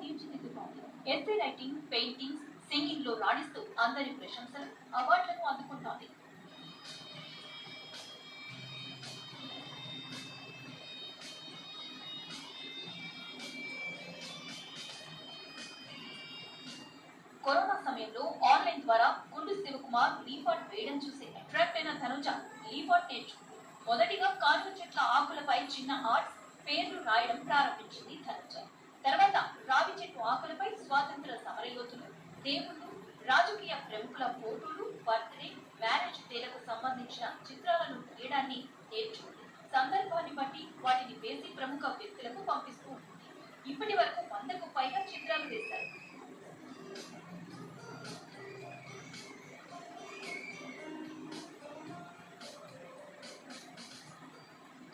తీర్చిదిద్దుతోంది. Essay writing, paintings, singing లో రాణిస్తూ అందరి ప్రశంసలు, అవార్డులను అందుకుంటోంది. కరోనా సమయంలో ఆన్లైన్ ద్వారా గుండు శివకుమార్ లీఫాట్ వేయడం చూసి అట్రాక్ట్ అయిన తనుజ లీఫాట్ నేర్చుకుంది. మొదటిగా కాజు చెట్ల ఆకులపై చిన్న ఆర్ట్స్, పేర్లు రాయడం ప్రారంభించింది తనుజ. తర్వాత రావి చెట్టు ఆకులపై స్వాతంత్ర సమరయోధులు, దేవుళ్ళు, రాజకీయ ప్రముఖుల ఫోటోలు, బర్త్డే, మ్యారేజ్ డేలకు సంబంధించిన చిత్రాలను గీయడాన్ని నేర్చుకుంది. సందర్భాన్ని బట్టి వాటిని వేసి ప్రముఖ వ్యక్తులకు పంపిస్తూ ఉంటుంది. ఇప్పటి వరకు 100కు పైగా చిత్రాలు వేశారు.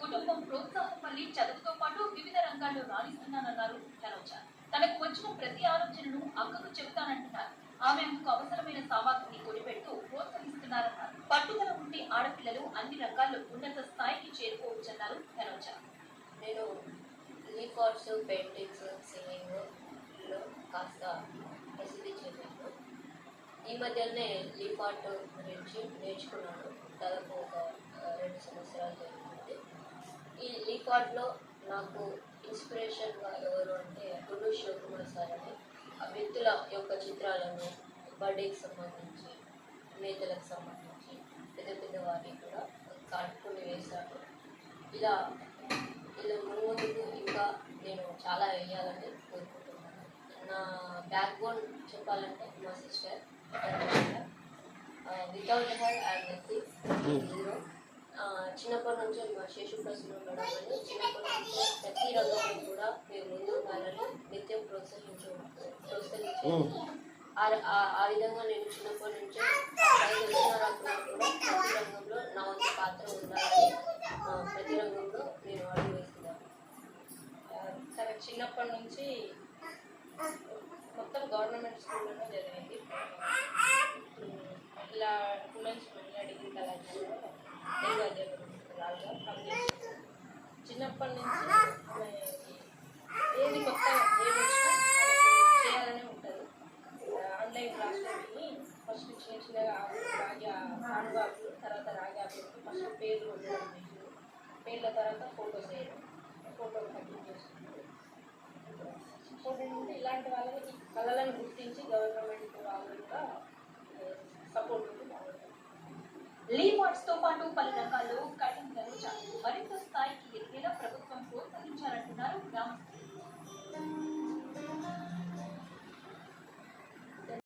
కుటుంబం ప్రోత్సాహం వల్ల చదువుతో పాటు వివిధ రంగాల్లో రాణిస్తున్నానన్నారు తనుజ. తనకు వచ్చిన ప్రతి ఆలోచనను అక్కకు చెబుతానంటున్నారు. ఆమె అందుకు అవసరమైన సామాగ్రిని కొనిపెడుతూ ప్రోత్సహిస్తున్నారన్నారు. పట్టుదల ఉంటే ఆడపిల్లలు అన్ని రంగాల్లో ఉన్నత స్థాయికి చేరుకోవచ్చన్నారు తనుజ. నేను లీఫ్ ఆర్ట్స్, పెయింటింగ్స్, సింగింగ్ లో కాస్త ప్రసిద్ధి చెందాను. ఈ మధ్యనే లీఫ్ ఆర్ట్ గురించి నేర్చుకున్నాను. దాదాపు ఒక 2 సంవత్సరాలు జరిగింది. ఈ లీఫ్ ఆర్ట్లో నాకు ఇన్స్పిరేషన్గా ఎవరు అంటే గుండు శివకుమార్ సార్ అని. ఆ వ్యక్తుల యొక్క చిత్రాలను బర్త్డేకి సంబంధించి, నేతలకు సంబంధించి పెద్ద పెద్ద వాటికి కూడా కట్టుకుని వేశాను. ఇలా ముందుకు ఇంకా నేను చాలా వేయాలని కోరుకుంటున్నాను. నా బ్యాక్ బోన్ చెప్పాలంటే మా sister. Without her I'm nothing, zero. చిన్నప్పటి నుంచి మా శేషు ప్రశ్న ఉండడం వల్ల చిన్నప్పటి నుంచి ప్రతి రంగంలో కూడా మేము ముందు ఉండాలని నిత్యం ప్రోత్సహించాను. ఆ విధంగా నేను చిన్నప్పటి నుంచే 5 సంవత్సరాల కూడా ప్రతి రంగంలో నా వంతు పాత్ర ఉండాలని ప్రతి రంగంలో నేను అడుగు వేస్తున్నాను. తన చిన్నప్పటి నుంచి మొత్తం గవర్నమెంట్ స్కూల్లోనే జరిగింది. ఇలా ఉమెన్స్ డిగ్రీ కళాశాలలో రాజుగా పనిచేస్తుంది. చిన్నప్పటి నుంచి ఆమె ఏది కొత్త ఏది వచ్చినా చేయాలనే ఉంటుంది. ఆన్లైన్ క్లాస్లో విని ఫస్ట్ చిన్న చిన్నగా సానుబాబులు, తర్వాత రాగాబులు ఫస్ట్ పేర్లు ఉండడం చేసింది. పేర్ల తర్వాత ఫోటోస్ వేయడం, ఫోటోలు కంప్లీట్ చేసుకుంటుంది. ఫోటో నుండి ఇలాంటి వాళ్ళని కళలను గుర్తించి గవర్నమెంట్ వాళ్ళు కూడా సపోర్ట్ ఉంటే బాగుంటుంది. లీఫ్ ఆర్ట్స్ తో పాటు పలు రంగాల్లో కటింగ్ మరింత స్థాయికి ఎదిగేలా ప్రభుత్వం ప్రోత్సహించాలంటున్నారు గ్రామ